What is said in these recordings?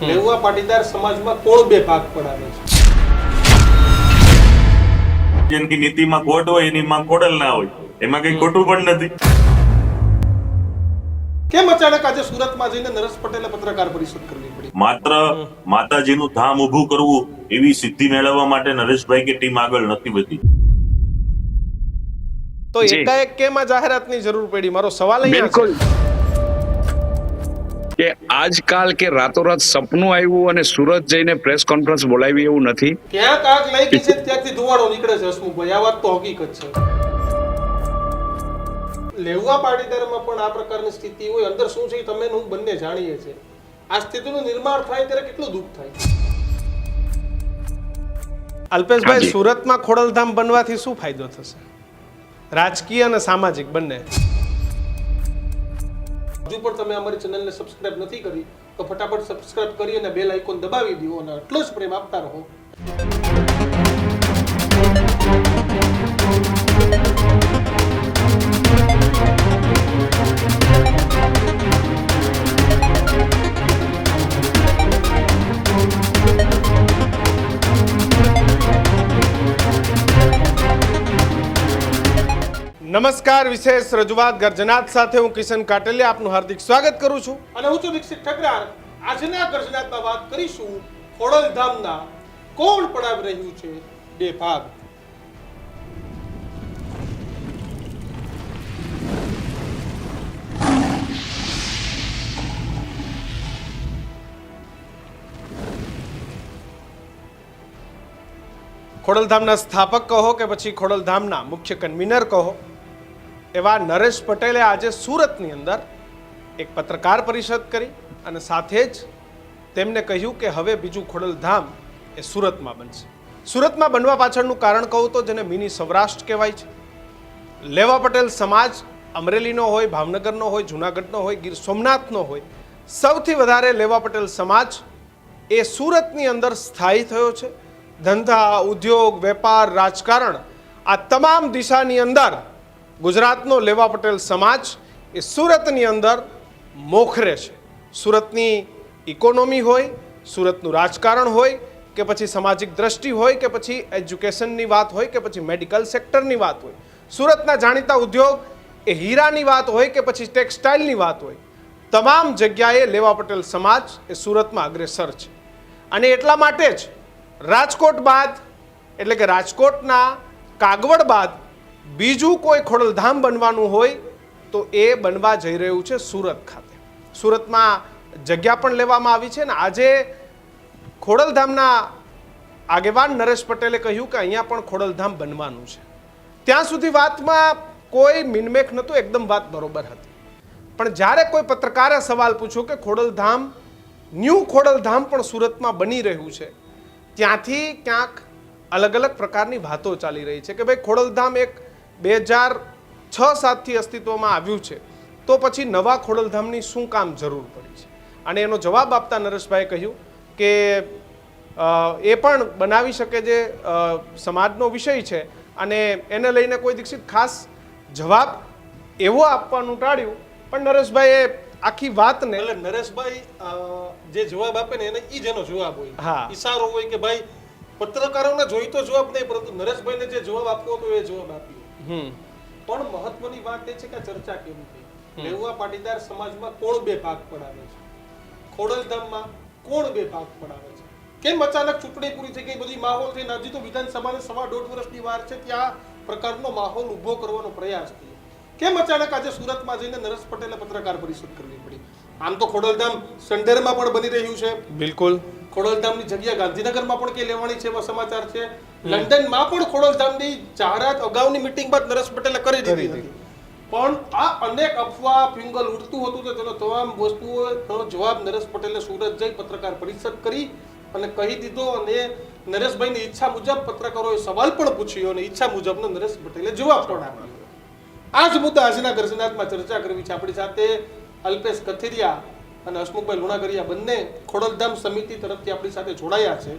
લેઉવા પાટીદાર સમાજમાં કોણ બે ભાગ પડાવે છે? જેની નીતિમાં ખોટ હોય એની માં ખોડલ ના હોય, એમાં કઈ ખોટું પણ નથી. કેમ અચાનક આજે સુરતમાં જઈને નરેશ પટેલે પત્રકાર પરિષદ કરવી પડી? માત્ર માતાજીનું ધામ ઊભું કરવું એવી સિદ્ધિ મેળવવા માટે નરેશભાઈ કે ટીમ આગળ નથી વધી. તો એકાએક કેમ આ જાહેરાતની જરૂર પડી? મારો સવાલ અહીંયા છે. બિલકુલ કે આજકાલ કે રાતોરાત સપનું આવ્યું અને સુરત જઈને પ્રેસ કોન્ફરન્સ બોલાવી એવું નથી. ક્યાંક આગ લાગી છે ત્યાંથી ધુવાડો નીકળે છે હસમુખભાઈ, આ વાત તો હકીકત છે. લેઉવા પાટીદારમાં પણ આ પ્રકારની સ્થિતિ હોય, અંદર શું છે તમે હું બંને જાણીએ છીએ. આ સ્થિતિનું નિર્માણ થાય ત્યારે કેટલું દુઃખ થાય. અલ્પેશભાઈ, સુરતમાં ખોડલધામ બનવાથી શું ફાયદો થશે? રાજકીય અને સામાજિક બંને. હજુ પણ તમે અમારી ચેનલને સબસ્ક્રાઇબ નથી કરી તો ફટાફટ સબસ્ક્રાઇબ કરી અને બેલ આઇકોન દબાવી દો અને એટલો જ પ્રેમ આપતા રહો. નમસ્કાર, વિશેષ રજૂઆત ગર્જનાત સાથે હું કિશન કાટલિયા આપનું હાર્દિક સ્વાગત કરું છું અને હું છું દીક્ષિત ઠકરાર. આજના ગર્જનાતમાં વાત કરીશું ખોડલધામના કોણ પડાવી રહ્યું છે બે ભાગ. ખોડલધામના સ્થાપક કહો કે પછી ખોડલધામના મુખ્ય કન્વીનર કહો, એવા નરેશ પટેલે આજે સુરતની અંદર એક પત્રકાર પરિષદ કરી અને સાથે જ તેમને કહ્યું કે હવે બીજું ખોડલધામ એ સુરતમાં બનશે. સુરતમાં બનવા પાછળનું કારણ કહું તો જેને મિની સૌરાષ્ટ્ર કહેવાય છે. લેવા પટેલ સમાજ અમરેલીનો હોય, ભાવનગરનો હોય, જૂનાગઢનો હોય, ગીર સોમનાથનો હોય, સૌથી વધારે લેવા પટેલ સમાજ એ સુરતની અંદર સ્થાયી થયો છે. ધંધા, ઉદ્યોગ, વેપાર, રાજકારણ આ તમામ દિશાની અંદર ગુજરાતનો લેવા પટેલ સમાજ એ સુરતની અંદર મોખરે છે. સુરતની ઇકોનોમી હોય, સુરતનું રાજકારણ હોય કે પછી સામાજિક દ્રષ્ટિ હોય કે પછી એજ્યુકેશનની વાત હોય કે પછી મેડિકલ સેક્ટરની વાત હોય, સુરતના જાણીતા ઉદ્યોગ એ હીરાની વાત હોય કે પછી ટેક્સટાઇલની વાત હોય, તમામ જગ્યાએ લેવા પટેલ સમાજ એ સુરતમાં અગ્રેસર છે. અને એટલા માટે જ રાજકોટ બાદ એટલે કે રાજકોટના કાગવડ બાદ બીજું કોઈ ખોડલધામ બનવાનું હોય તો એ બનવા જઈ રહ્યું છે સુરત ખાતે. સુરતમાં જગ્યા પણ લેવામાં આવી છે ને આજે ખોડલધામના આગેવાન નરેશ પટેલે કહ્યું કે અહીંયા પણ ખોડલધામ બનવાનું છે. ત્યાં સુધી વાતમાં કોઈ મિનમેક નહોતું, એકદમ વાત બરોબર હતી. પણ જ્યારે કોઈ પત્રકારે સવાલ પૂછ્યો કે ખોડલધામ, ન્યૂ ખોડલધામ પણ સુરતમાં બની રહ્યું છે, ત્યાંથી ક્યાંક અલગ અલગ પ્રકારની વાતો ચાલી રહી છે કે ભાઈ ખોડલધામ એક 2006-07થી અસ્તિત્વમાં આવ્યું છે તો પછી નવા ખોડલધામની શું કામ જરૂર પડી છે? અને એનો જવાબ આપતા નરેશભાઈએ કહ્યું કે એ પણ બનાવી શકે જે સમાજનો વિષય છે અને એને લઈને કોઈ દીક્ષિત ખાસ જવાબ એવો આપવાનું ટાળ્યું. પણ નરેશભાઈએ આખી વાતને એટલે નરેશભાઈ જે જવાબ આપે ને એને ઈ જ એનો જવાબ હોય. હા, ઈશારો હોય કે ભાઈ પત્રકારોને જોઈતો જવાબ નહીં, પરંતુ નરેશભાઈને જે જવાબ આપવો હતો એ જવાબ આપ્યો. પણ મહત્વની વાત એ છે કે ચર્ચા કેમ થઈ. લેઉવા પાટીદાર સમાજમાં કોણ બે ભાગ પડાવે છે? ખોડલધામમાં કોણ બે ભાગ પડાવે છે? કેમ અચાનક ચૂંટણી પૂરી થઈ ગઈ, બધી માહોલ થઈ, હજી તો વિધાનસભાને 1.5 વર્ષની વાર છે, ત્યાં પ્રકારનો માહોલ ઉભો કરવાનો પ્રયાસ થયો. કેમ અચાનક આજે સુરતમાં જઈને નરેશ પટેલે પત્રકાર પરિષદ કરવી પડી? આમ તો ખોડલધામ સંડેરમાં પણ બની રહ્યું છે. બિલકુલ. ખોડલધામની જગ્યા ગાંધીનગરમાં પણ કે લેવાની છે એવા સમાચાર છે. લંડનમાં પણ ખોડલધામની જાહેરાત અગાઉની મીટિંગ બાદ નરેશ પટેલે કરી દીધી હતી. પણ આ અનેક અફવા ફિંગલ ઉડતું હતું તો તેનો તમામ વસ્તુઓનો જવાબ નરેશ પટેલે સુરત જઈ પત્રકાર પરિષદ કરી અને કહી દીધો. અને નરેશભાઈની ઈચ્છા મુજબ પત્રકારોએ સવાલ પણ પૂછ્યો અને ઈચ્છા મુજબનો નરેશ પટેલે જવાબ પણ આપ્યો. આ જ મુદ્દા આજના ગર્જનાતમાં ચર્ચા કરવી છે. આપણી સાથે અલ્પેશ કથિરિયા અને હસમુખભાઈ લુણાગરિયા બંને ખોડલધામ સમિતિ તરફથી આપણી સાથે જોડાયા છે.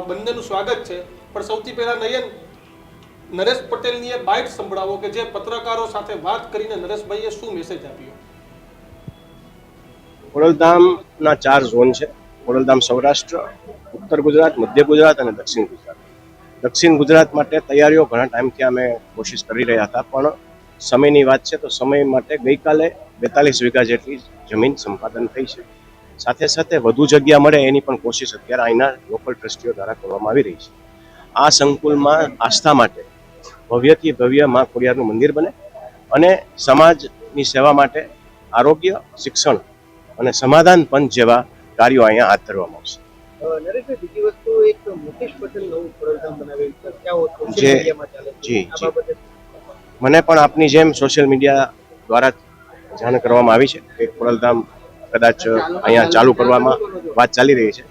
બંનેનું સ્વાગત છે. પણ સૌથી પહેલા નયન, નરેશ પટેલની એ બાઇટ સંભળાવો કે જે પત્રકારો સાથે વાત કરીને નરેશભાઈએ શું મેસેજ આપ્યો. ખોડલધામના 4 ઝોન છે. ખોડલધામ સૌરાષ્ટ્ર, ઉત્તર ગુજરાત, મધ્ય ગુજરાત અને દક્ષિણ ગુજરાત. દક્ષિણ ગુજરાત માટે તૈયારીઓ ઘણા ટાઈમથી અમે કોશિશ કરી રહ્યા હતા, પણ સમયની વાત છે તો સમય માટે ગઈકાલે 42 વીઘા જેટલી જમીન સંપાદન થઈ છે. સાથે સાથે વધુ જગ્યા મળે એની પણ કોશિશ અત્યારે અહીંના લોકલ ટ્રસ્ટીઓ દ્વારા કરવામાં આવી રહી છે. આ સંકુલમાં આસ્થા માટે ભવ્યથી ભવ્ય માં ખોડિયારનું મંદિર બને અને સમાજની સેવા માટે આરોગ્ય, શિક્ષણ અને સમાધાન પંચ જેવા કાર્યો અહીંયા હાથ ધરવામાં આવશે. નરેશભાઈ, બીજી વસ્તુ એક મુકેશ પટેલ નવું ખોડલધામ બનાવેલું છે, ક્યાં સોશિયલ જે- મીડિયામાં ચાલે છે. જી, આ જી. બાબતે મને પણ આપની જેમ સોશિયલ મીડિયા દ્વારા જાણ કરવામાં આવી છે કે ખોડલધામ કદાચ અહીંયા ચાલુ કરવામાં વાત ચાલી રહી છે,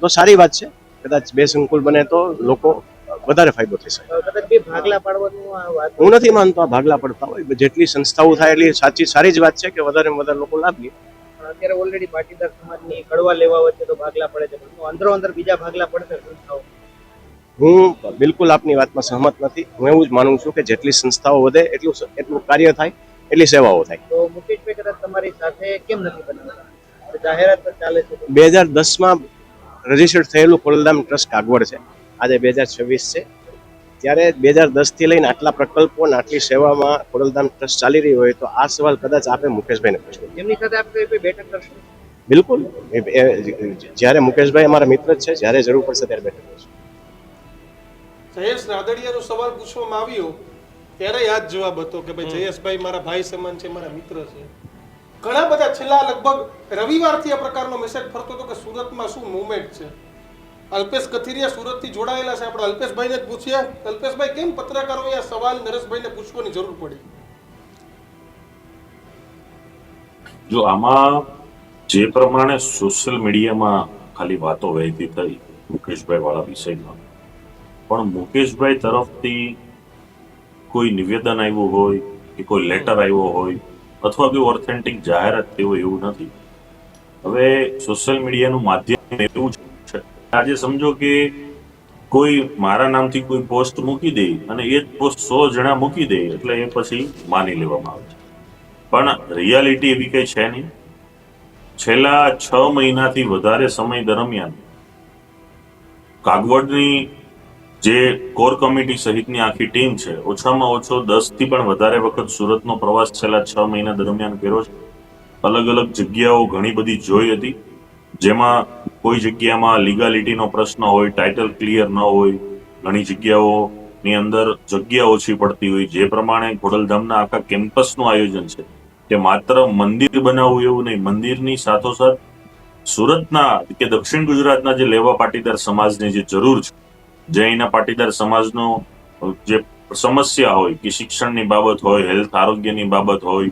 તો સારી વાત છે. કદાચ 2 સંકુલ બને તો લોકો વધારે ફાયદો થશે. કદાચ બે ભાગલા પાડવાનું આ વાત હું નથી માનતો આ ભાગલા પડતા હોય. જેટલી સંસ્થાઓ થાય એટલી સારી જ વાત છે કે વધારે વધારે લોકો લાભ લે. અત્યારે ઓલરેડી પાટીદાર સમાજની કડવા લેવા વચ્ચે તો ભાગલા પડે છે, પણ અંદરો અંદર બીજા ભાગલા પડશે સંસ્થાઓ. હું બિલકુલ આપની વાતમાં સહમત નથી. હું એવું જ માનું છું કે જેટલી સંસ્થાઓ વધે એટલું કાર્ય થાય, એટલી સેવાઓ થાય. તો મુકેશભાઈ કદાચ તમારી સાથે કેમ નથી બનાવતા? જાહેરાત પર ચાલે છે. 2010માં રજીસ્ટર્ડ થયેલું ખોડલધામ ટ્રસ્ટ કાગવડ છે. આજે 2026 છે. ત્યારે 2010 થી લઈને આટલા પ્રકલ્પો અને આટલી સેવામાં ખોડલધામ ટ્રસ્ટ ચાલી રહી હોય તો આ સવાલ કદાચ આપે મુકેશભાઈને પૂછવો. એમની સાથે આપણે કોઈ બેઠક કરશું. બિલકુલ. જ્યારે મુકેશભાઈ અમારા મિત્ર જ છે, જ્યારે જરૂર પડશે ત્યારે બેઠક કરશું. જયેશ રાદડિયાનો સવાલ પૂછવામાં આવ્યો ત્યારે યાદ જવાબ હતો કે ભાઈ જયેશભાઈ મારા ભાઈ સમાન છે, મારા મિત્ર છે. ઘણા બધા છેલ્લા લગભગ રવિવારથી આ પ્રકારનો મેસેજ ફરતો હતો કે સુરતમાં શું મુવમેન્ટ છે. અલ્પેશ કથિરિયા સુરતથી જોડાયેલા છે. આપણે અલ્પેશભાઈને જ પૂછીએ. અલ્પેશભાઈ, કેમ પત્રકારોએ આ સવાલ નરેશભાઈને પૂછવાની જરૂર પડી? જો આમાં જે પ્રમાણે સોશિયલ મીડિયામાં ખાલી વાતો વહેતી થઈ મુકેશભાઈ વાળા વિષયમાં, પણ મુકેશભાઈ તરફથી કોઈ નિવેદન આવ્યું હોય કે કોઈ લેટર આવ્યો હોય અથવા કોઈ ઓથેન્ટિક જાહેરાત થઈ હોય એવું નથી. હવે સોશિયલ મીડિયાનું માધ્યમ એવું છે, આજે સમજો કે કોઈ મારા નામથી કોઈ પોસ્ટ મૂકી દે અને એ જ પોસ્ટ 100 જણા મૂકી દે એટલે એ પછી માની લેવામાં આવે છે. પણ રિયાલિટી એવી કઈ છે નહીં. છેલ્લા 6 મહિનાથી વધારે સમય દરમિયાન કાગવડની જે કોર કમિટી સહિતની આખી ટીમ છે, ઓછામાં ઓછો 10 થી પણ વધારે વખત સુરતનો પ્રવાસ છેલ્લા 6 મહિના દરમિયાન કર્યો છે. અલગ અલગ જગ્યાઓ ઘણી બધી જોઈ હતી, જેમાં કોઈ જગ્યામાં લીગાલિટીનો પ્રશ્ન હોય, ટાઇટલ ક્લિયર ન હોય, ઘણી જગ્યાઓની અંદર જગ્યા ઓછી પડતી હોય. જે પ્રમાણે ખોડલધામના આખા કેમ્પસનું આયોજન છે કે માત્ર મંદિર બનાવવું એવું નહીં, મંદિરની સાથોસાથ સુરતના કે દક્ષિણ ગુજરાતના જે લેવા પાટીદાર સમાજની જે જરૂર છે, જે અહીંના પાટીદાર સમાજનો જે સમસ્યા હોય કે શિક્ષણની બાબત હોય, હેલ્થ આરોગ્યની બાબત હોય,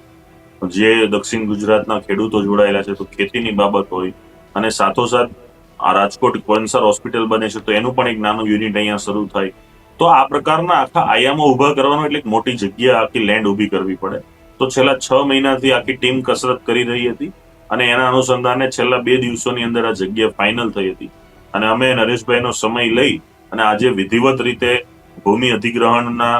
જે દક્ષિણ ગુજરાતના ખેડૂતો જોડાયેલા છે તો ખેતીની બાબત હોય, અને સાથોસાથ આ રાજકોટ કેન્સર હોસ્પિટલ બને છે તો એનું પણ એક નાનું યુનિટ અહીંયા શરૂ થાય. તો આ પ્રકારના આખા આયામો ઉભા કરવાનો એટલે એક મોટી જગ્યા, આખી લેન્ડ ઊભી કરવી પડે. તો છેલ્લા 6 મહિનાથી આખી ટીમ કસરત કરી રહી હતી અને એના અનુસંધાને છેલ્લા 2 દિવસોની અંદર આ જગ્યા ફાઇનલ થઈ હતી. અને અમે નરેશભાઈનો સમય લઈ અને આજે વિધિવત રીતે ભૂમિ અધિગ્રહણના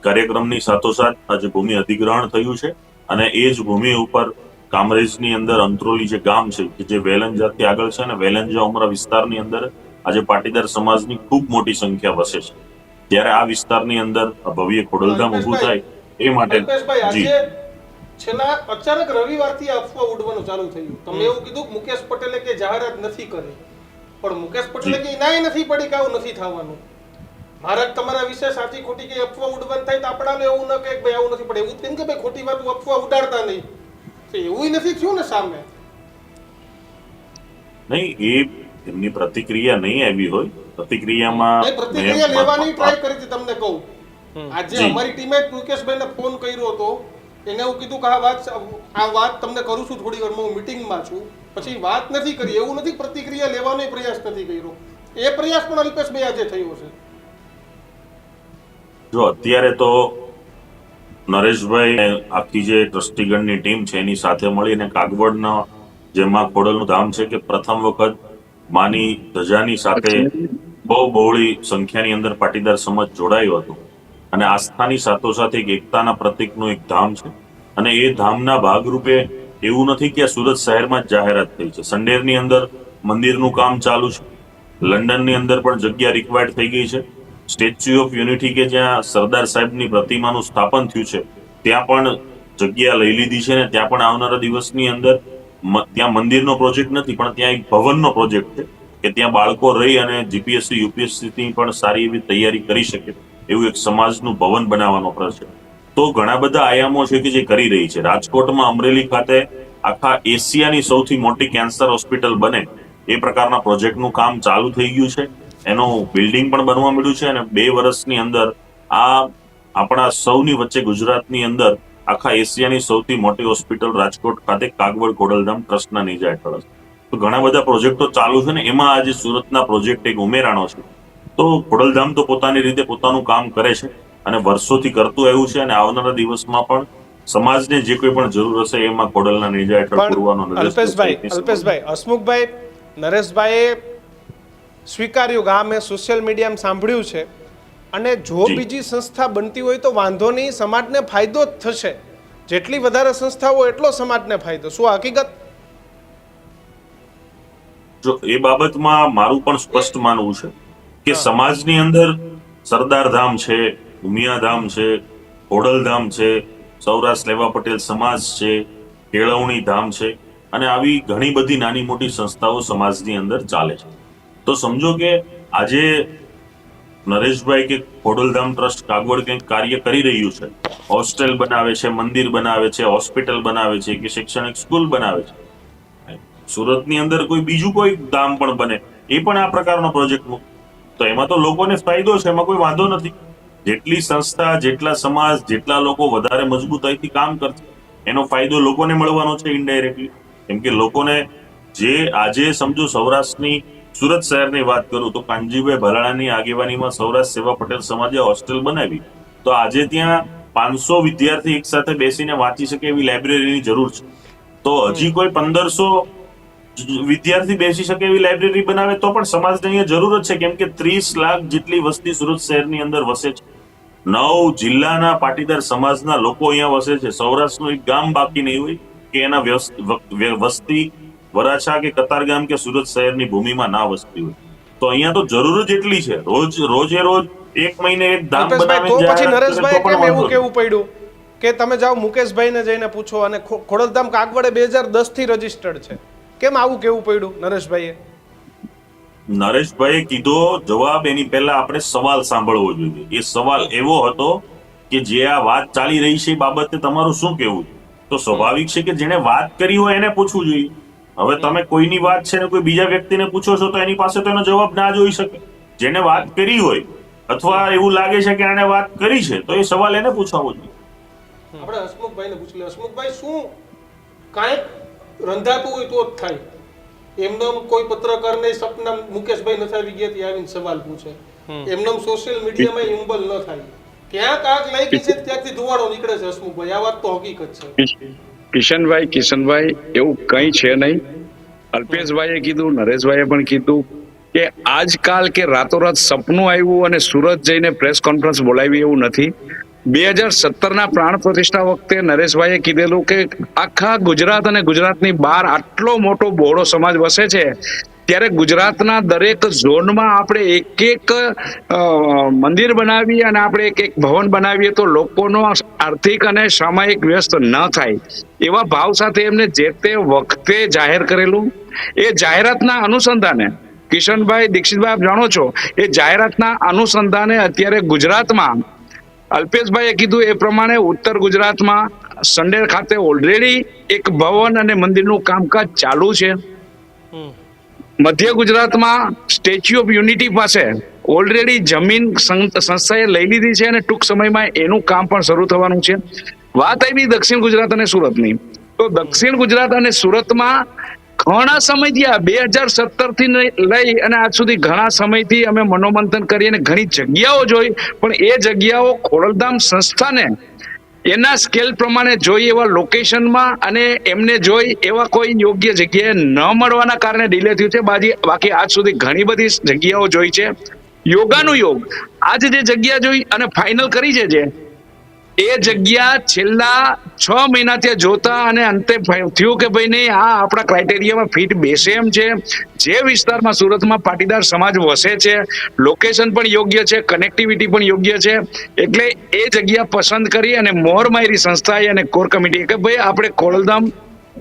કાર્યક્રમની સાથોસાથ આજે ભૂમિ અધિગ્રહણ થયું છે. અને એ જ ભૂમિ ઉપર કામરેજની અંદર અંત્રોલી જે ગામ છે કે જે વેલંજાથી આગળ છે, અને વેલંજા ઉમરા વિસ્તારની અંદર આજે પાટીદાર સમાજની ખૂબ મોટી સંખ્યા વસે છે. ત્યારે આ વિસ્તારની અંદર ભવ્ય ખોડલધામ ઊભું થાય એ માટે અલ્પેશભાઈ, જી આજે છેલ્લા અચાનક રવિવારથી અફવા ઉડવાનું ચાલુ થયું. તમે એવું કીધું કે મુકેશ પટેલે કે જાહેરાત નથી કરી, પણ મુકેશ પટેલે કે નાય નથી પડી કે આવું નથી થવાનું. મહારાજ તમારા વિશે સાચી ખોટી કે અફવા ઉડવાનું થાય તો આપણાને એવું ન કે ભાઈ આવું નથી પડે, એવું કેમ કે ભાઈ ખોટી વાત અફવા ઉડાડતા નહીં, તો એવું નથી થયું ને સામે. નહીં, એ એમની પ્રતિક્રિયા નહીં આવી હોય. પ્રતિક્રિયામાં પ્રતિક્રિયા લેવાની ટ્રાય કરી હતી. તમને કહું, આજે જી. અમારી ટીમે મુકેશભાઈને ફોન કર્યો હતો, એને એવું કીધું કે આ વાત તમને કરું છું થોડી વારમાં, હું મીટિંગમાં છું, પછી વાત નથી કરી. એવું નથી પ્રતિક્રિયા લેવાનો પ્રયાસ નથી કર્યો. એ પ્રયાસ પણ અલ્પેશભાઈ આજે થયો છે. જો અત્યારે તો નરેશભાઈ આખી જે ટ્રસ્ટીગણની ટીમ છે એની સાથે મળીને કાગવડના જેમાં ખોડલનું ધામ છે કે પ્રથમ વખત માની ધજાની સાથે બહુ બહોળી સંખ્યાની અંદર પાટીદાર સમાજ જોડાયો હતો. અને આસ્થાની સાથોસાથ એક એકતાના પ્રતીકનું એક ધામ છે. અને એ ધામના ભાગરૂપે એવું નથી કે આ સુરત શહેરમાં જ જાહેરાત થઈ છે. સંડેરની અંદર મંદિરનું કામ ચાલુ છે. લંડનની અંદર પણ જગ્યા રિક્વાયર્ડ થઈ ગઈ છે. સ્ટેચ્યુ ઓફ યુનિટી કે જ્યાં સરદાર સાહેબની પ્રતિમાનું સ્થાપન થયું છે ત્યાં પણ જગ્યા લઈ લીધી છે ને ત્યાં પણ આવનારા દિવસની અંદર ત્યાં મંદિરનો પ્રોજેક્ટ નથી પણ ત્યાં એક ભવનનો પ્રોજેક્ટ છે કે ત્યાં બાળકો રહી અને જીપીએસસી યુપીએસસી પણ સારી એવી તૈયારી કરી શકે એવું એક સમાજનું ભવન બનાવવાનો પ્રશ્ન. તો ઘણા બધા આયામો છે કે જે કરી રહી છે. રાજકોટમાં અમરેલી ખાતે આખા એશિયાની સૌથી મોટી કેન્સર હોસ્પિટલ બને એ પ્રકારના પ્રોજેક્ટનું કામ ચાલુ થઈ ગયું છે. એનું બિલ્ડિંગ પણ બનવા મળ્યું છે અને 2 વર્ષની અંદર આ આપણા સૌની વચ્ચે ગુજરાતની અંદર આખા એશિયાની સૌથી મોટી હોસ્પિટલ રાજકોટ ખાતે કાગવડ ખોડલધામ ટ્રસ્ટના નેજા હેઠળ છે. તો ઘણા બધા પ્રોજેક્ટો ચાલુ છે ને એમાં આજે સુરતના પ્રોજેક્ટ એક ઉમેરાણો છે. તો ખોડલધામ તો પોતાની રીતે પોતાનું કામ કરે છે અને વર્ષોથી કરતું આવ્યું છે અને આવનારા દિવસમાં પણ સમાજને જે કોઈ પણ જરૂર હશે એમાં ખોડલના નેજા હેઠળ પૂરવાનો નિર્દેશ અલ્પેશભાઈ, હસમુખભાઈ, નરેશભાઈએ સ્વીકાર્યું કે આ મેં સોશિયલ મીડિયામાં સાંભળ્યું છે અને જો બીજી સંસ્થા બનતી હોય તો વાંધો નહીં, સમાજને ફાયદો જ થશે. જેટલી વધારે સંસ્થાઓ એટલો સમાજને ફાયદો. શું હકીકત? જો એ બાબતમાં મારું પણ સ્પષ્ટ માનવું છે કે સમાજની અંદર સરદાર ધામ છે, ઉમિયાધામ છે, ખોડલધામ છે, સૌરાષ્ટ્ર લેવા પટેલ સમાજ છે, કેળવણી ધામ છે અને આવી ઘણી બધી નાની મોટી સંસ્થાઓ સમાજની અંદર ચાલે છે. તો સમજો કે આજે નરેશભાઈ કે ખોડલધામ ટ્રસ્ટ કાગવડ કંઈક કાર્ય કરી રહ્યું છે, હોસ્ટેલ બનાવે છે, મંદિર બનાવે છે, હોસ્પિટલ બનાવે છે કે શૈક્ષણિક સ્કૂલ બનાવે છે. સુરતની અંદર કોઈ બીજું કોઈ ધામ પણ બને એ પણ આ પ્રકારનો પ્રોજેક્ટ તો એમાં તો લોકોને ફાયદો છે, એમાં કોઈ વાંધો નથી. જેટલી સંસ્થા, જેટલા સમાજ, જેટલા લોકો વધારે મજબૂતાઈથી કામ કરશે એનો ફાયદો લોકોને મળવાનો છે ઇનડાયરેક્ટલી. કેમ કે લોકોને જે આજે સમજો સૌરાષ્ટ્રની સુરત શહેરની વાત કરું તો કાનજીભાઈ ભલાણાની આગેવાનીમાં સૌરાષ્ટ્ર સેવા પટેલ સમાજે હોસ્ટેલ બનાવી તો આજે ત્યાં 500 વિદ્યાર્થી એક સાથે બેસીને વાંચી શકે એવી લાઇબ્રેરીની જરૂર છે. તો હજી કોઈ 1500 વિદ્યાર્થી બેસી શકે એવી લાઇબ્રેરી બનાવે તો પણ સમાજને અહીંયા જરૂર જ છે. કેમ કે 30 લાખ જેટલી વસ્તી સુરત શહેરની અંદર વસે છે. 9 જિલ્લાના પાટીદાર સમાજના લોકો અહીંયા વસે છે. સૌરાષ્ટ્રનું એક ગામ બાકી નહીં હોય કે એના વસ્તી વરાછા કે કતારગામ કે સુરત શહેરની ભૂમિમાં ના વસતી હોય. તો અહીંયા તો જરૂર જ એટલી છે. રોજ એક મહિને એક ધામ બનાવે તો પછી નરેશભાઈ કેમ એવું કેવું પડ્યું કે તમે જાઓ મુકેશભાઈને જઈને પૂછો અને ખોડલધામ કાગવડે 2010 થી રજીસ્ટર્ડ છે? કેમ આવું કેવું પડ્યું નરેશભાઈએ? નરેશભાઈએ કીધો જવાબ એની પહેલા આપણે સવાલ સાંભળવો જોઈએ. એ સવાલ એવો હતો કે જે આ વાત ચાલી રહી છે એ બાબતે તમારું શું કહેવું? તો સ્વાભાવિક છે કે જેને વાત કરી હોય એને પૂછવું જોઈએ. હવે તમે કોઈની વાત છે ને કોઈ બીજા વ્યક્તિને પૂછો છો તો એની પાસે તો એનો જવાબ ના જોઈ શકે. જેને વાત કરી હોય અથવા એવું લાગે છે કે આને વાત કરી છે તો એ સવાલ એને પૂછવો જોઈએ. આપણે હસમુખભાઈને પૂછી લે. હસમુખભાઈ, શું કાંઈક રંધાતું હોય તો જ થાય? એમને કોઈ પત્રકારને સપના મુકેશભાઈ નથી આવી ગયા ત્યાં આવીને સવાલ પૂછે, એમને સોશિયલ મીડિયામાં ઇમ્બલ ન થાય, ક્યાંક આગ લાગી છે ત્યાંથી ધુવાડો નીકળે છે. હસમુખભાઈ, આ વાત તો હકીકત છે. કિશનભાઈ એવું કઈ છે નહીં. અલ્પેશભાઈએ કીધું, નરેશભાઈએ પણ કીધું કે આજકાલ કે રાતોરાત સપનું આવ્યું અને સુરત જઈને પ્રેસ કોન્ફરન્સ બોલાવી એવું નથી. 2017ના પ્રાણ પ્રતિષ્ઠા વખતે નરેશભાઈએ કીધેલું કે આખા ગુજરાત અને ગુજરાતની બહાર આટલો મોટો બહોળો સમાજ વસે છે ત્યારે ગુજરાતના દરેક ઝોનમાં આપણે એક મંદિર બનાવીએ અને આપણે એક ભવન બનાવીએ તો લોકોનો આર્થિક અને સામાયિક વ્યસ્ત ન થાય એવા ભાવ સાથે એમને જે તે વખતે જાહેર કરેલું. એ જાહેરાતના અનુસંધાને કિશનભાઈ, દીક્ષિતભાઈ, આપ જાણો છો એ જાહેરાતના અનુસંધાને અત્યારે ગુજરાતમાં અલ્પેશભાઈએ કીધું એ પ્રમાણે ઉત્તર ગુજરાતમાં સંડેર ખાતે ઓલરેડી એક ભવન અને મંદિરનું કામકાજ ચાલુ છે. મધ્ય ગુજરાતમાં સ્ટેચ્યુ ઓફ યુનિટી પાસે ઓલરેડી જમીન સંસ્થાએ લઈ લીધી છે અને ટૂંક સમયમાં એનું કામ પણ શરૂ થવાનું છે. વાત આવી દક્ષિણ ગુજરાત અને સુરતની, તો દક્ષિણ ગુજરાત અને સુરતમાં ઘણા સમયથી આ 2017 થી લઈ અને આજ સુધી ઘણા સમયથી અમે મનોમંથન કરી અને ઘણી જગ્યાઓ જોઈ પણ એ જગ્યાઓ ખોડલધામ સંસ્થાને એના સ્કેલ પ્રમાણે જોઈ એવા લોકેશનમાં અને એમને જોઈ એવા કોઈ યોગ્ય જગ્યાએ ન મળવાના કારણે ડિલે થયું છે. બાકી આજ સુધી ઘણી બધી જગ્યાઓ જોઈ છે. યોગાનું યોગ આજે જે જગ્યા જોઈ અને ફાઇનલ કરી છે જે એ જગ્યા છેલ્લા 6 મહિનાથી જોતા અને અંતે થયું કે ભાઈ નહીં, આ આપણા ક્રાઇટેરિયામાં ફિટ બેસે એમ છે. જે વિસ્તારમાં સુરતમાં પાટીદાર સમાજ વસે છે, લોકેશન પણ યોગ્ય છે, કનેક્ટિવિટી પણ યોગ્ય છે, એટલે એ જગ્યા પસંદ કરી અને મોર માયરી સંસ્થાએ અને કોર કમિટી કે ભાઈ આપણે ખોડલધામ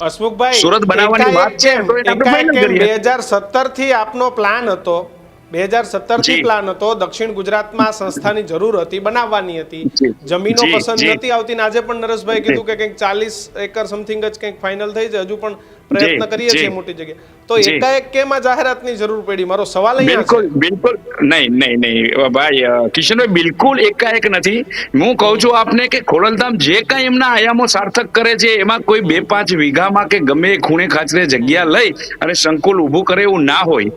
હસમુખભાઈ, સુરત બનાવવાની વાત છે તો એને આપણે ફાઇનલ કરીએ. 2017 થી આપનો પ્લાન હતો, 2017 થી જી. પ્લાન હતો, દક્ષિણ ગુજરાતમાં આ સંસ્થાની જરૂર હતી, બનાવવાની હતી, જી. જમીનો જી, પસંદ જી. નથી આવતી, ને આજે પણ નરેશભાઈ કીધું કે કંઈક 40 એકર સમથિંગ જ કંઈક ફાઇનલ થઈ છે, હજુ પણ પ્રયત્ન જી, કરીએ છીએ જી. મોટી જગ્યાએ, તો જી. એકાએક કેમ આ જાહેરાતની જરૂર પડી? મારો સવાલ અહીંયા બિલકુલ છે. બિલકુલ નહીં ભાઈ કિશનભાઈ, બિલકુલ એકાએક નથી. હું કહું છું આપને કે ખોડલધામ જે કાંઈ એમના આયામો સાર્થક કરે છે એમાં કોઈ 2-5 વીઘામાં કે ગમે એ ખૂણે ખાચરે જગ્યા લઈ અને સંકુલ ઊભું કરે એવું ના હોય.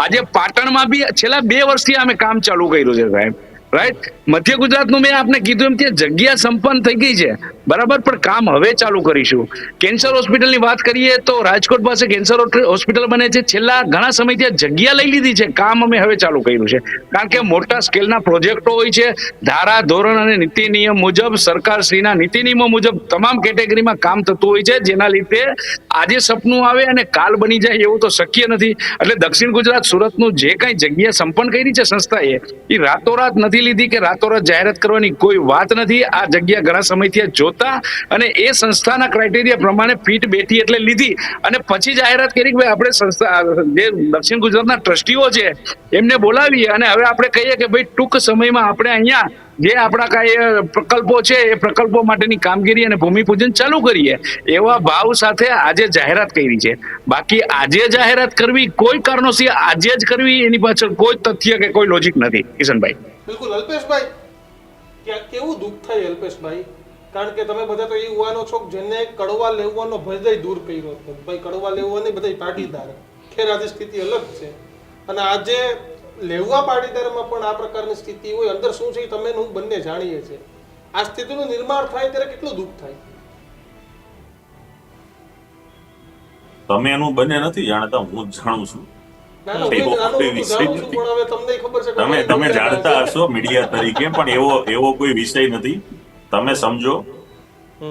આજે પાટણમાં બી છેલ્લા 2 વર્ષથી અમે કામ ચાલુ કર્યું છે સાહેબ, રાઈટ. મધ્ય ગુજરાતનું મેં આપને કીધું એમ કે જગ્યા સંપન્ન થઈ ગઈ છે, બરાબર, પણ કામ હવે ચાલુ કરીશું. કેન્સર હોસ્પિટલની વાત કરીએ તો રાજકોટ પાસે કેન્સર હોસ્પિટલ બને છે, છેલ્લા ઘણા સમયથી આ જગ્યા લઈ લીધી છે, કામ અમે હવે ચાલુ કર્યું છે. કારણ કે મોટા સ્કેલના પ્રોજેક્ટો હોય છે, ધારા ધોરણ અને નીતિ નિયમ મુજબ, સરકારશ્રીના નીતિ નિયમો મુજબ તમામ કેટેગરીમાં કામ થતું હોય છે, જેના લીધે આજે સપનું આવે અને કાલ બની જાય એવું તો શક્ય નથી. એટલે દક્ષિણ ગુજરાત સુરતનું જે કાંઈ જગ્યા સંપન્ન કરી છે સંસ્થાએ, એ રાતોરાત નથી લીધી કે રાતોરાત જાહેરાત કરવાની કોઈ વાત નથી. આ જગ્યા ઘણા સમયથી જોતા અને એ સંસ્થાના ક્રાઇટેરિયા પ્રમાણે ફિટ બેઠી એટલે લીધી અને પછી જાહેરાત કરી કે ભાઈ આપણે સંસ્થા જે દક્ષિણ ગુજરાતના ટ્રસ્ટીઓ છે એમને બોલાવીએ અને હવે આપણે કહીએ કે ભાઈ ટૂંક સમયમાં આપણે અહીંયા જે આપણા કાંઈ પ્રકલ્પો છે એ પ્રકલ્પો માટેની કામગીરી અને ભૂમિપૂજન ચાલુ કરીએ, એવા ભાવ સાથે આજે જાહેરાત કરી છે. બાકી આજે જાહેરાત કરવી કોઈ કારણોસર આજે જ કરવી એની પાછળ કોઈ તથ્ય કે કોઈ લોજિક નથી. કિશનભાઈ, બિલકુલ. અલ્પેશભાઈ, કેવું દુઃખ થાય અલ્પેશભાઈ? કારણ કે તમે બધા તો એ યુવાનો છો જેને કડવા લેવાનો ભય દૂર કર્યો હતો. ભાઈ કડવા લેવાની બધા પાટીદાર, ખેર આજે સ્થિતિ અલગ છે, અને આજે લેવા પાટીદારમાં પણ આ પ્રકારની સ્થિતિ હોય, અંદર શું છે તમે હું બંને જાણીએ છીએ. આ સ્થિતિનું નિર્માણ થાય ત્યારે કેટલું દુઃખ થાય? તમે એનું બંને નથી જાણતા, હું જ જાણું છું. ના, ના, હું નાનો મોટું જાણું છું, પણ હવે તમને ખબર છે કે તમે જાણતા હશો મીડિયા તરીકે, પણ એવો કોઈ વિષય નથી. તમે સમજો,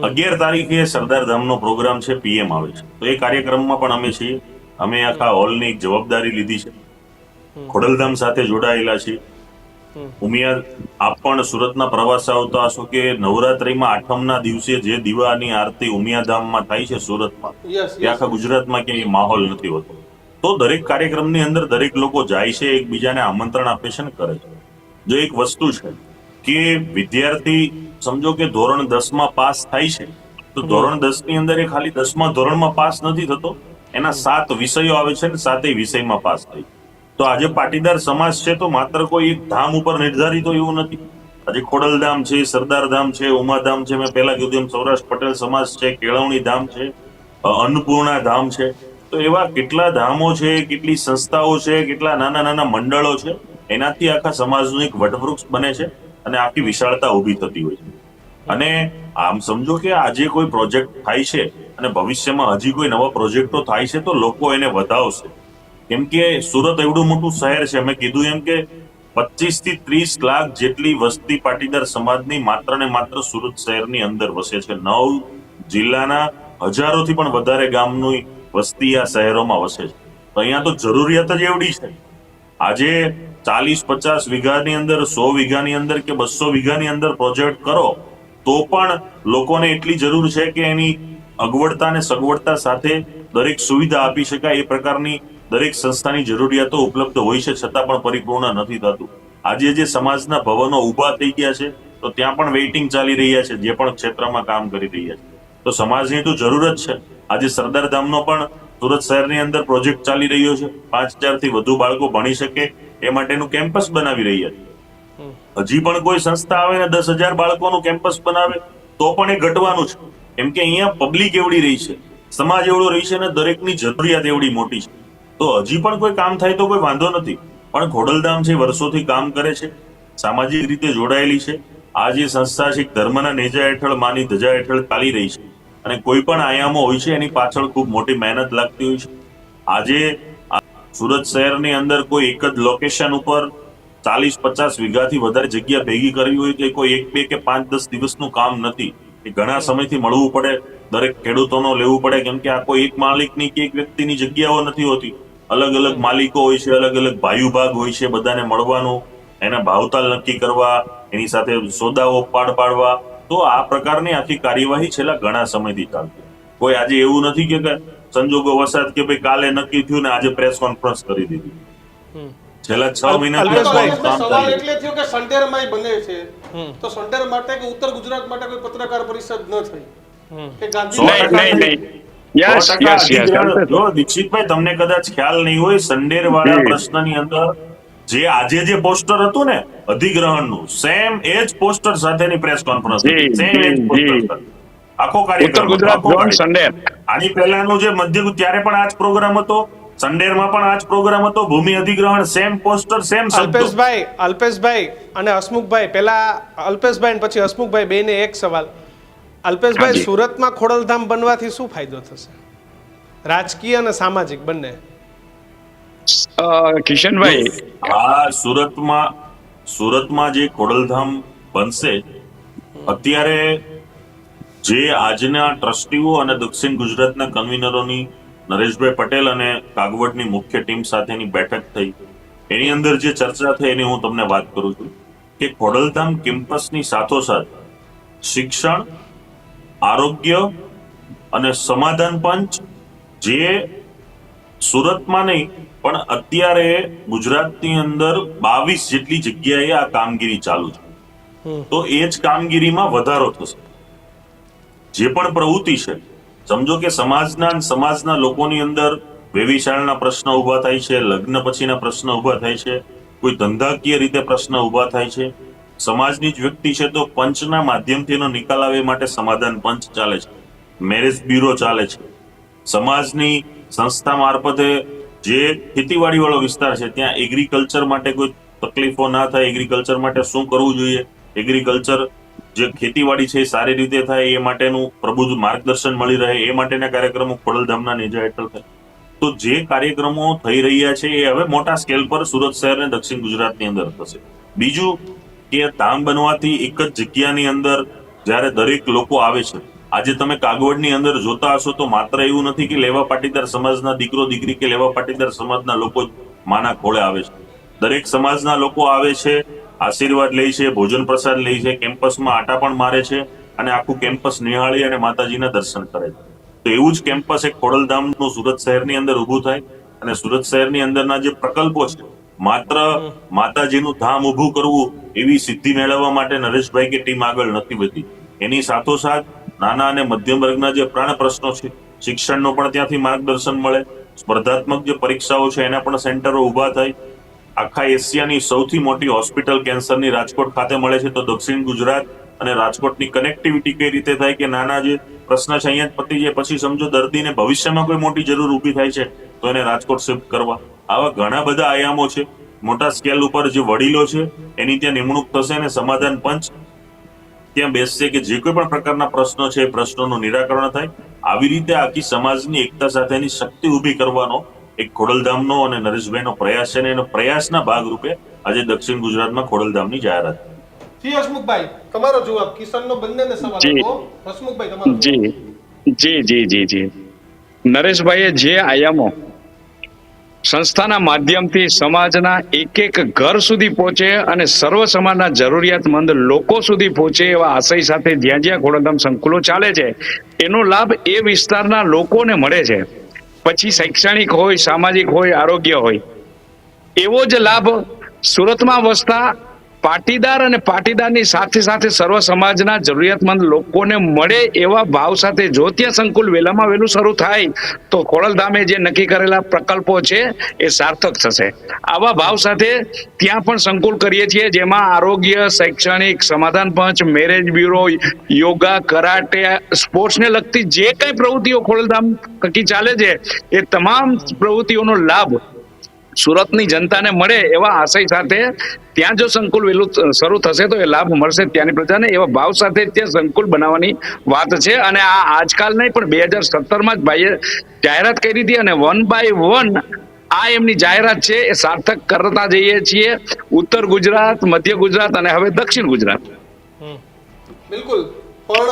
11 તારીખે સરદાર ધામનો પ્રોગ્રામ છે, પીએમ આવે છે, તો એ કાર્યક્રમમાં પણ અમે છીએ. અમે આખા હોલની એક જવાબદારી લીધી છે, ખોડલધામ સાથે જોડાયેલા છીએ. ઉમિયા આપ પણ સુરતના પ્રવાસે આવતા હશો કે નવરાત્રીમાં 8મના દિવસે જે દીવાની આરતી ઉમિયાધામમાં થાય છે સુરતમાં, એ આખા ગુજરાતમાં ક્યાંય માહોલ નથી હોતો. તો દરેક કાર્યક્રમની અંદર દરેક લોકો જાય છે, એકબીજાને આમંત્રણ આપે છે ને કરે છે. જો એક વસ્તુ છે કે વિદ્યાર્થી સમજો કે ધોરણ 10માં પાસ થાય છે, તો ધોરણ 10 ની અંદર એ ખાલી 10મા ધોરણમાં પાસ નથી થતો, એના 7 વિષયો આવે છે ને 7 વિષયમાં પાસ થાય. તો આજે પાટીદાર સમાજ છે તો માત્ર કોઈ એક ધામ ઉપર નિર્ધારિત હોય એવું નથી. આજે ખોડલધામ છે, સરદાર ધામ છે, ઉમાધામ છે, મેં પહેલા કીધું એમ સૌરાષ્ટ્ર પટેલ સમાજ છે, કેળવણી ધામ છે, અન્નપૂર્ણા ધામ છે. તો એવા કેટલા ધામો છે, કેટલી સંસ્થાઓ છે, કેટલા નાના નાના મંડળો છે, એનાથી આખા સમાજનું એક વટવૃક્ષ બને છે અને આખી વિશાળતા ઊભી થતી હોય છે. અને આમ સમજો કે આજે કોઈ પ્રોજેક્ટ થાય છે અને ભવિષ્યમાં હજી કોઈ નવા પ્રોજેક્ટો થાય છે તો લોકો એને વધાવશે. કેમ કે સુરત એવડું મોટું શહેર છે, મેં કીધું એમ કે 25 થી 30 લાખ જેટલી વસ્તી પાટીદાર સમાજની માત્ર ને માત્ર સુરત શહેરની અંદર વસે છે. 9 જિલ્લાના હજારોથી પણ વધારે ગામની વસ્તી આ શહેરોમાં વસે છે. તો અહીંયા તો જરૂરિયાત જ એવડી છે. આજે 40-50 વીઘાની અંદર, 100 વીઘાની અંદર કે 200 વીઘાની અંદર પ્રોજેક્ટ કરો તો પણ લોકોને એટલી જરૂર છે કે એની અગવડતા અને સગવડતા સાથે દરેક સુવિધા આપી શકાય એ પ્રકારની દરેક સંસ્થાની જરૂરિયાતો ઉપલબ્ધ હોય છે, છતાં પણ પરિપૂર્ણ નથી થતું. આજે જે સમાજના ભવનો ઊભા થઈ ગયા છે તો ત્યાં પણ વેઇટિંગ ચાલી રહ્યા છે, જે પણ ક્ષેત્રમાં કામ કરી રહ્યા છે. તો સમાજની તો જરૂર જ છે. આજે સરદાર ધામનો પણ સુરત શહેરની અંદર પ્રોજેક્ટ ચાલી રહ્યો છે. 5000 થી વધુ બાળકો ભણી શકે એ માટેનું કેમ્પસ બનાવી રહ્યા છે. હજી પણ કોઈ સંસ્થા આવે ને 10,000 બાળકોનું કેમ્પસ બનાવે તો પણ એ ઘટવાનું છે. કેમ કે અહીંયા પબ્લિક એવડી રહી છે, સમાજ એવડો રહી છે અને દરેકની જરૂરિયાત એવડી મોટી છે. તો હજી પણ કોઈ કામ થાય તો કોઈ વાંધો નથી, પણ ખોડલધામ છે વર્ષોથી કામ કરે છે, સામાજિક રીતે જોડાયેલી છે. આ જે સંસ્થા છે ધર્મના નેજા હેઠળ, માની ધજા હેઠળ ચાલી રહી છે અને કોઈ પણ આયામો હોય છે એની પાછળ ખૂબ મોટી મહેનત લાગતી હોય છે. આજે સુરત શહેરની અંદર કોઈ એક જ લોકેશન ઉપર 40-50 વીઘાથી વધારે જગ્યા ભેગી કરવી હોય તો એ કોઈ 1, 2 કે 5, 10 દિવસનું કામ નથી. એ ઘણા સમયથી મળવું પડે, દરેક ખેડૂતોનો લેવું પડે, કેમ કે આ કોઈ એક માલિકની કે એક વ્યક્તિની જગ્યાઓ નથી હોતી. અલગ અલગ માલિકો હોય છે, અલગ અલગ ભાઈઓ ભાગ હોય છે, બધાને મળવાનું, એના ભાવતાલ નક્કી કરવા, એની સાથે સોદાઓ પાડવા. તો આ પ્રકારની આખી કાર્યવાહી છેલ્લા ઘણા સમયથી ચાલતી. કોઈ આજે એવું નથી કે સંજોગો વસાત કે ભાઈ કાલે નક્કી થયું ને આજે પ્રેસ કોન્ફરન્સ કરી દીધી. છેલ્લા 6 મહિના અલ્પેશભાઈ, સવાલ એટલે થયો કે સંડેરમાં બને છે તો સંડેર માટે કે ઉત્તર ગુજરાત માટે કોઈ પત્રકાર પરિષદ ન થઈ કે નહીં. Yes yes yes. જો દીક્ષિતભાઈ, તમને કદાચ ખ્યાલ નહીં હોય, સંડેર વાળા પ્રશ્નની અંદર જે આજે જે પોસ્ટર હતું ને અધિગ્રહણનું, સેમ એ જ પોસ્ટર સાથેની પ્રેસ કોન્ફરન્સ હતી. સેમ એ જ પોસ્ટર, આખો ઉત્તર કાર્યક્રમ, ગુજરાત ઝોન સંડેર. આની પહેલાનું જે મધ્ય, ત્યારે પણ આ જ પ્રોગ્રામ હતો, સંડેરમાં પણ આ જ પ્રોગ્રામ હતો, ભૂમિ અધિગ્રહણ, સેમ પોસ્ટર, સેમ શબ્દો. અલ્પેશભાઈ અને હસમુખભાઈ, પહેલા અલ્પેશભાઈ અને પછી હસમુખભાઈ, બેને એક સવાલ. અલ્પેશભાઈ, હાજી. સુરતમાં ખોડલધામ બનવાથી શું ફાયદો થશે, રાજકીય અને સામાજિક બંને? કિશનભાઈ, આ સુરતમાં જે ખોડલધામ બનશે, અત્યારે જે આજના ટ્રસ્ટીઓ અને દક્ષિણ ગુજરાતના કન્વીનરોની નરેશભાઈ પટેલ અને કાગવડની મુખ્ય ટીમ સાથેની બેઠક થઈ, એની અંદર જે ચર્ચા થઈ એની હું તમને વાત કરું છું કે ખોડલધામ કેમ્પસની સાથોસાથ શિક્ષણ, આરોગ્ય અને સમાધાન પંચ, જે સુરતમાં નહીં પણ અત્યારે ગુજરાતની અંદર 22 જેટલી જગ્યાએ આ કામગીરી ચાલુ છે. તો એ જ કામગીરીમાં વધારો થશે. જે પણ પ્રવૃત્તિ છે, સમજો કે સમાજના લોકોની અંદર વ્યભિચારના પ્રશ્ન ઉભા થાય છે, લગ્ન પછીના પ્રશ્ન ઉભા થાય છે, કોઈ ધંધાકીય રીતે પ્રશ્ન ઉભા થાય છે, સમાજની જ વ્યક્તિ છે તો પંચના માધ્યમથી એનો નિકાલ આવે માટે સમાધાન પંચ ચાલે છે, મેરેજ બ્યુરો ચાલે છે. સમાજની સંસ્થા મારફતે જે ખેતીવાડી વાળો વિસ્તાર છે ત્યાં એગ્રીકલ્ચર માટે કોઈ તકલીફો ના થાય, એગ્રીકલ્ચર માટે શું કરવું જોઈએ, એગ્રીકલ્ચર જે ખેતીવાડી છે એ સારી રીતે થાય એ માટેનું પ્રબુદ્ધ માર્ગદર્શન મળી રહે, એ માટેના કાર્યક્રમો ખોડલધામના નેજા હેઠળ થાય. તો જે કાર્યક્રમો થઈ રહ્યા છે એ હવે મોટા સ્કેલ પર સુરત શહેર અને દક્ષિણ ગુજરાતની અંદર થશે. બીજું કે ધામ બનવાથી એક જ જગ્યાની અંદર જ્યારે દરેક લોકો આવે છે, આજે તમે કાગવડની અંદર જોતા હશો તો માત્ર એવું નથી કે લેવા પાટીદાર સમાજના દીકરો દીકરી કે લેવા પાટીદાર સમાજના લોકો જ માના ખોળે આવે છે. દરેક સમાજના લોકો આવે છે, આશીર્વાદ લે છે, ભોજન પ્રસાદ લે છે, કેમ્પસમાં આટા પણ મારે છે અને આખું કેમ્પસ નિહાળી અને માતાજીના દર્શન કરે છે. તો એવું જ કેમ્પસ એક ખોડલધામનું સુરત શહેરની અંદર ઊભું થાય અને સુરત શહેરની અંદરના જે પ્રકલ્પો છે, માત્ર માતાજીનું ધામ ઊભું કરવું એવી સિદ્ધિ મેળવવા માટે નરેશભાઈ કે ટીમ આગળ નથી વધી. એની સાથોસાથ નાના અને મધ્યમ વર્ગના જે પ્રાણ પ્રશ્નો છે, શિક્ષણનો પણ ત્યાંથી માર્ગદર્શન મળે, સ્પર્ધાત્મક જે પરીક્ષાઓ છે એના પણ સેન્ટરો ઊભા થાય. આખા એશિયાની સૌથી મોટી હોસ્પિટલ કેન્સરની રાજકોટ ખાતે મળે છે, તો દક્ષિણ ગુજરાત અને રાજકોટની કનેક્ટિવિટી કઈ રીતે થાય કે નાના જે પ્રશ્ન છે અહીંયા જ પતી જાય, પછી સમજો દર્દીને ભવિષ્યમાં કોઈ મોટી જરૂર ઊભી થાય છે તો એને રાજકોટ શિફ્ટ કરવા. આવા ઘણા બધા આયામો છે. મોટા સ્કેલ ઉપર જે વડીલો છે એની ત્યાં નિમણૂક થશે અને સમાધાન પંચ ત્યાં બેસશે કે જે કોઈ પણ પ્રકારના પ્રશ્નો છે એ પ્રશ્નોનું નિરાકરણ થાય. આવી રીતે આખી સમાજની એકતા સાથેની શક્તિ ઊભી કરવાનો એક ખોડલધામનો અને નરેશભાઈનો પ્રયાસ છે અને એનો પ્રયાસના ભાગરૂપે આજે દક્ષિણ ગુજરાતમાં ખોડલધામની જાહેરાત. જી હસમુખભાઈ, તમારો જવાબ. કિશનનો બંનેને સવાલ જી. હતો. હસમુખભાઈ, તમારો જવાબ. જી. નરેશભાઈએ જે આયામો સંસ્થાના માધ્યમથી સમાજના એક એક ઘર સુધી પહોંચે અને સર્વ સમાજના જરૂરિયાતમંદ લોકો સુધી પહોંચે એવા આશય સાથે જ્યાં જ્યાં ખોડલધામ સંકુલો ચાલે છે એનો લાભ એ વિસ્તારના લોકોને મળે છે. પછી શૈક્ષણિક હોય, સામાજિક હોય, આરોગ્ય હોય, એવો જ લાભ સુરતમાં વસતા પાટીદાર અને પાટીદારની સાથે સાથે સર્વ સમાજના જરૂરિયાતમંદ લોકોને મળે એવા ભાવ સાથે જો ત્યાં સંકુલ વહેલામાં વહેલું શરૂ થાય તો ખોડલધામે જે નક્કી કરેલા પ્રકલ્પો છે એ સાર્થક થશે. આવા ભાવ સાથે ત્યાં પણ સંકુલ કરીએ છીએ, જેમાં આરોગ્ય, શૈક્ષણિક, સમાધાન પંચ, મેરેજ બ્યુરો, યોગા, કરાટે, સ્પોર્ટ્સને લગતી જે કઈ પ્રવૃત્તિઓ ખોડલધામ થકી ચાલે છે એ તમામ પ્રવૃત્તિઓનો લાભ સુરતની જનતાને મળે એવા આશય સાથે ત્યાં જો સંકુલ વહેલું શરૂ થશે તો એ લાભ મળશે ત્યાંની પ્રજાને એવા ભાવ સાથે ત્યાં સંકુલ બનાવવાની વાત છે. અને આ આજકાલ નહીં પણ 2017માં જ ભાઈએ જાહેરાત કરી હતી અને 1 by 1 આ એમની જાહેરાત છે એ સાર્થક કરતા જઈએ છીએ ઉત્તર ગુજરાત, મધ્ય ગુજરાત અને હવે દક્ષિણ ગુજરાત. બિલકુલ. પણ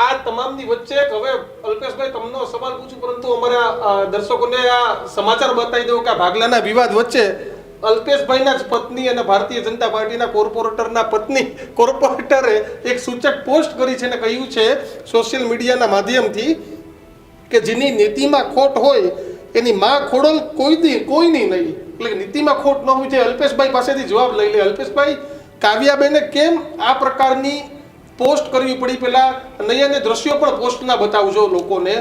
આ તમામની વચ્ચે એક હવે અલ્પેશભાઈ તમને સવાલ પૂછું, પરંતુ અમારા દર્શકોને આ સમાચાર બતાવી દઉં કે આ ભાગલાના વિવાદ વચ્ચે અલ્પેશભાઈના જ પત્ની અને ભારતીય જનતા પાર્ટીના કોર્પોરેટરના પત્ની કોર્પોરેટરે એક સૂચક પોસ્ટ કરી છે અને કહ્યું છે સોશિયલ મીડિયાના માધ્યમથી કે જેની નીતિમાં ખોટ હોય એની માં ખોડલ કોઈની નહીં. એટલે નીતિમાં ખોટ ન હોય છે. અલ્પેશભાઈ પાસેથી જવાબ લઈ લે. અલ્પેશભાઈ, કાવ્યાબેને કેમ આ પ્રકારની પોસ્ટ કરવી પડી? પેલા નયને દ્રશ્યો પણ પોસ્ટના બતાવજો લોકોને,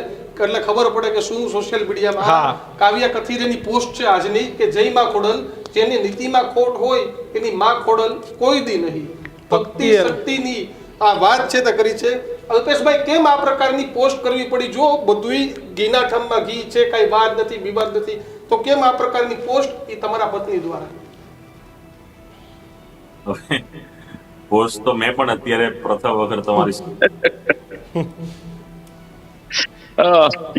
એટલે ખબર પડે કે શું સોશિયલ મીડિયામાં કાવ્યા કથિરેની પોસ્ટ છે આજની કે જય માં ખોડલ, જેની નીતિમાં ખોટ હોય એની માં ખોડલ કોઈ દી નહીં. ભક્તિ શક્તિની આ વાત છે તે કરી છે. અલ્પેશભાઈ, કેમ આ પ્રકારની પોસ્ટ કરવી પડી? જો બધુંય ઘીના ઠમમાં ઘી છે, કઈ વાત નથી, વિવાદ નથી, તો કેમ આ પ્રકારની પોસ્ટ એ તમારા પત્ની દ્વારા? પોસ્ટ તો મેં પણ અત્યારે પ્રથમ વખત તમારી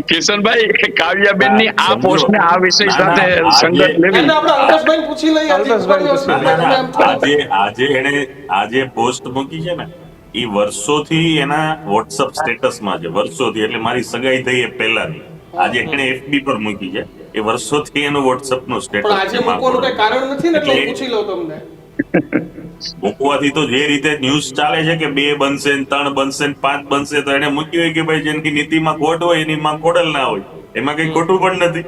કિશનભાઈ, કાવ્યાબેન ની આ પોસ્ટ ને આ વિષય સાથે સંગત લેવી. આપણે અલ્પેશભાઈ પૂછી લઈએ. આજે પોસ્ટ મૂકી છે ને, એ વર્ષોથી એના વોટ્સઅપ સ્ટેટસમાં છે, વર્ષોથી. એટલે મારી સગાઈ થઈ એ પહેલાની. આજે એને FB પર મૂકી છે, એ વર્ષોથી એનું વોટ્સઅપ નું સ્ટેટસ. આજે મૂકવાનું કઈ કારણ નથી ને, એટલે પૂછી લઉં તમને. મૂકવાથી તો જે રીતે ન્યૂઝ ચાલે છે કે 2 બનશે, 3 બનશે, 5 બનશે, તો એને મૂક્યું હોય કે ભાઈ જેની નીતિમાં ખોટ હોય એની માં ખોડલ ના હોય. એમાં કઈ ખોટું પણ નથી.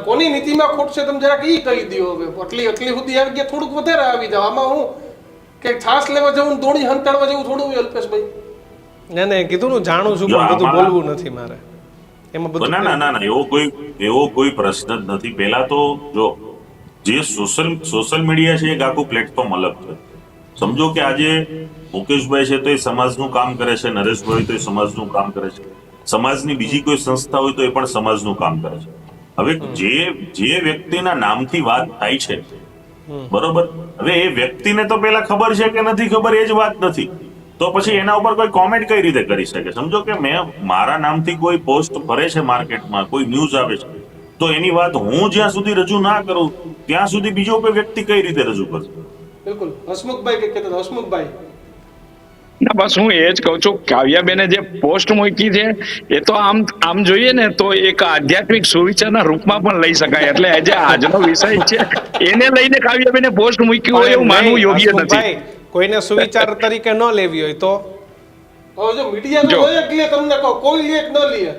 કોની નીતિમાં ખોટ છે તમે જરાક ઈ કહી દો. હવે એટલી સુધી આવી ગયા, થોડુંક વધારે આવી જાવ. આમાં હું કે છાસ લેવા જવું, દોડી હંતાડવા જેવું થોડું હોય અલ્પેશભાઈ? ના, કીધું ને જાણું છું, પણ બધું બોલવું નથી મારે એમાં બધું. ના, એવો કોઈ પ્રશ્ન જ નથી. પહેલા તો જો જે સોશિયલ મીડિયા છે એક આખું પ્લેટફોર્મ અલગ છે. સમજો કે આજે મુકેશભાઈ છે તો એ સમાજનું કામ કરે છે, નરેશભાઈ તો એ સમાજનું કામ કરે છે, સમાજની બીજી કોઈ સંસ્થા હોય તો એ પણ સમાજનું કામ કરે છે. હવે જે વ્યક્તિના નામથી વાત થાય છે, બરોબર, હવે એ વ્યક્તિને તો પેલા ખબર છે કે નથી ખબર એ જ વાત નથી, તો પછી એના ઉપર કોઈ કોમેન્ટ કઈ રીતે કરી શકે? સમજો કે મારા નામથી કોઈ પોસ્ટ ફરે છે માર્કેટમાં, કોઈ ન્યૂઝ આવે છે, તો એની વાત હું જ્યાં સુધી રજૂ ના કરું ત્યાં સુધી બીજો કોઈ વ્યક્તિ કઈ રીતે રજૂ કરશે? બિલકુલ. હસમુખભાઈ કે કહેતા હસમુખભાઈ. ના, બસ હું એ જ કહું છું, કાવ્યાબેને જે પોસ્ટ મૂકી છે એ તો આમ જોઈએ ને તો એક આધ્યાત્મિક સુવિચારના રૂપમાં પણ લઈ શકાય. એટલે જે આજનો વિષય છે એને લઈને કાવ્યાબેને પોસ્ટ મૂકી હોય એવું માનવું યોગ્ય નથી. કોઈને સુવિચાર તરીકે ન લેવી હોય તો હવે જો મીડિયા તો હોય કે તમને કહો કોઈ લે ન લે,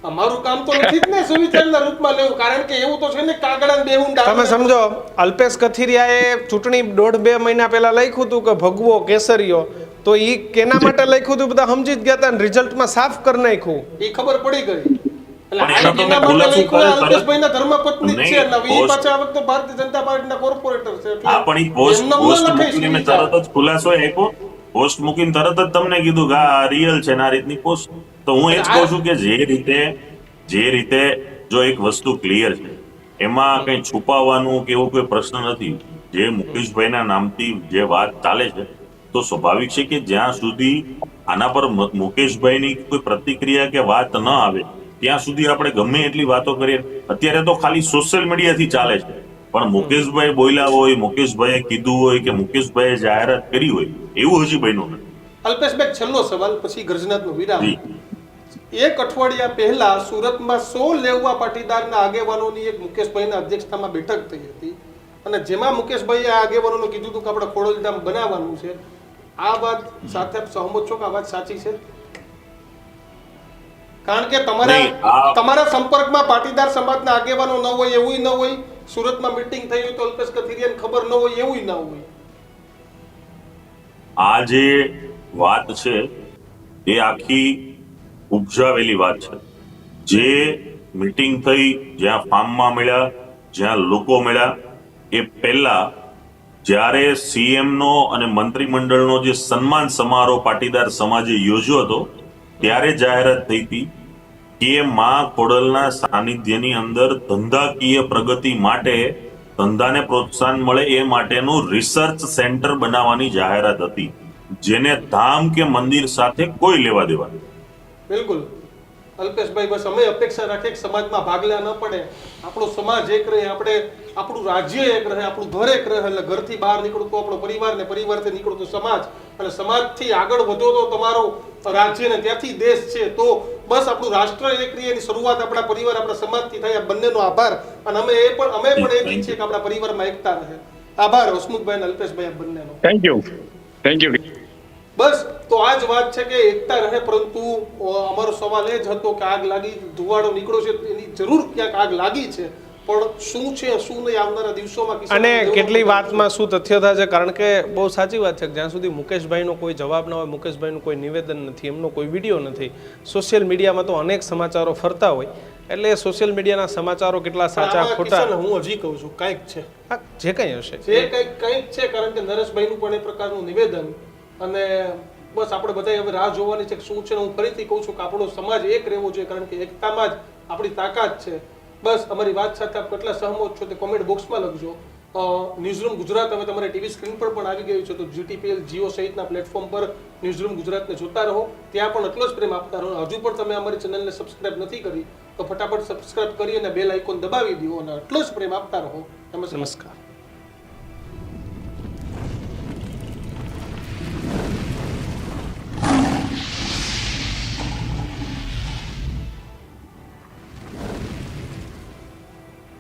અમારું કામ તો નથી જ ને સુવિચારના રૂપમાં લેવું. કારણ કે એવું તો છે ને કાગડા બેહું. તમે સમજો, અલ્પેશ કથિરિયાએ ચૂંટણી 1.5-2 મહિના પહેલા લખ્યું હતું કે ભગવો કેસરીયો, તો ઈ કેના માટે લખ્યું હતું બધા સમજી જ ગયા હતા ને રિઝલ્ટમાં સાફ કરી નાખ્યું. ઈ ખબર પડી ગઈ. એટલે એના માટે અલ્પેશભાઈના ધર્મપત્ની જ છે, નવી પાછા આ વખતે ભારતીય જનતા પાર્ટીના કોર્પોરેટર છે. એટલે આ પણ ઈ પોસ્ટ મૂકીને મેં તરત જ ખુલાસો આપ્યો. પોસ્ટ મૂકીને તરત જ તમને કીધું કે આ રિયલ છે ને આ રીતની પોસ્ટ. તો હું એ જ કહું છું કે જે રીતે જો એક વસ્તુ ક્લિયર છે, એમાં કઈ છુપાવવાનું કે એવો કોઈ પ્રશ્ન નથી. જે મુકેશભાઈના નામથી જે વાત ચાલે છે, તો સ્વાભાવિક છે કે જ્યાં સુધી આના પર મુકેશભાઈની કોઈ પ્રતિક્રિયા કે વાત ન આવે ત્યાં સુધી આપણે ગમે એટલી વાતો કરીએ. અત્યારે તો ખાલી સોશિયલ મીડિયાથી ચાલે છે, પણ મુકેશભાઈ બોલ્યા હોય, મુકેશભાઈએ કીધું હોય કે મુકેશભાઈએ જાહેરાત કરી હોય એવું હજી બન્યું નથી. અલ્પેશભાઈ, છેલ્લો સવાલ પછી ગર્જનાતનો વિરામ. એક અઠવાડિયા પહેલા સુરતમાં 100 લેવા પાટીદારના આગેવાનોની એક મુકેશભાઈના અધ્યક્ષતામાં બેઠક થઈ હતી અને જેમાં મુકેશભાઈએ આ આગેવાનોને કીધું હતું કે આપણે ખોડલધામ બનાવવાનું છે. આ વાત સાથે આપ સહમત છો કે આ વાત સાચી છે? કારણ કે તમારા સંપર્કમાં પાટીદાર સમાજના આગેવાનો ન હોય એવું ન હોય, સુરતમાં મીટિંગ થઈ હોય તો અલ્પેશ કથિરિયાને ખબર ન હોય એવું ન હોય. આ જે વાત છે એ આખી ઉપજાવેલી વાત છે. જે મીટિંગ થઈ, જ્યાં ફાર્મમાં મળ્યા, જ્યાં લોકો મળ્યા, એ પહેલા જ્યારે CM નો અને મંત્રીમંડળનો જે સન્માન સમારોહ પાટીદાર સમાજે યોજ્યો હતો ત્યારે જાહેરાત થઈ હતી કે માં ખોડલના સાનિધ્યની અંદર ધંધાકીય પ્રગતિ માટે, ધંધાને પ્રોત્સાહન મળે એ માટેનું રિસર્ચ સેન્ટર બનાવવાની જાહેરાત હતી, જેને ધામ કે મંદિર સાથે કોઈ લેવા દેવા નથી. બિલકુલ. અલ્પેશભાઈ બસ અમે અપેક્ષા રાખીએ કે સમાજમાં ભાગલા ન પડે, આપણો સમાજ એક રહે, આપણે આપણું રાજ્ય એક રહે, આપણું ઘર એક રહે. એટલે ઘરથી બહાર નીકળો તો આપણો પરિવાર, ને પરિવારથી નીકળો તો સમાજ, અને સમાજથી આગળ વધો તો તમારો રાજ્ય, ને ત્યાંથી દેશ છે. તો બસ આપણું રાષ્ટ્ર એક રહે, એની શરૂઆત આપણા પરિવાર, આપણા સમાજથી થાય. આ બંનેનો આભાર. અને અમે પણ એ જ ઈચ્છીએ કે આપણા પરિવારમાં એકતા રહે. આભાર હસમુખભાઈ અને અલ્પેશભાઈ આ બંનેનો. Thank you. બસ તો આ જ વાત છે કે એકતા રહે. પરંતુ અમારો સવાલ એ જ હતો કે આગ લાગી, ધુવાડો નીકળ્યો છે, એની જરૂર ક્યાંક આગ લાગી છે, પણ શું છે શું નહીં આવનારા દિવસોમાં અને કેટલી વાતમાં શું તથ્યતા છે. કારણ કે બહુ સાચી વાત છે કે જ્યાં સુધી મુકેશભાઈનો કોઈ જવાબ ના હોય, મુકેશભાઈનું કોઈ નિવેદન નથી, એમનો કોઈ વિડીયો નથી, સોશિયલ મીડિયામાં તો અનેક સમાચારો ફરતા હોય, એટલે સોશિયલ મીડિયાના સમાચારો કેટલા સાચા ખોટા, હું હજી કહું છું કંઈક છે, જે કંઈ હશે જે કંઈક છે. કારણ કે નરેશભાઈનું પણ એ પ્રકારનું નિવેદન, અને બસ આપણે બધા હવે રાહ જોવાની છે કે શું છે. હું ફરીથી કહું છું કે આપણો સમાજ એક રહેવો જોઈએ, કારણ કે એકતામાં જ આપણી તાકાત છે. બસ અમારી વાત સાથે આપ કેટલા સહમત છો તે કોમેન્ટ બોક્સમાં લખજો. ન્યૂઝરૂમ ગુજરાત હવે તમારી ટીવી સ્ક્રીન પર પણ આવી ગયું છે, તો GTPL, જીઓ સહિતના પ્લેટફોર્મ પર ન્યૂઝરૂમ ગુજરાતને જોતા રહો. ત્યાં પણ એટલો જ પ્રેમ આપતા રહો. હજુ પણ તમે અમારી ચેનલને સબસ્ક્રાઇબ નથી કરી તો ફટાફટ સબસ્ક્રાઇબ કરી અને બેલ આઇકોન દબાવી દો, અને એટલો જ પ્રેમ આપતા રહો. નમસ્કાર.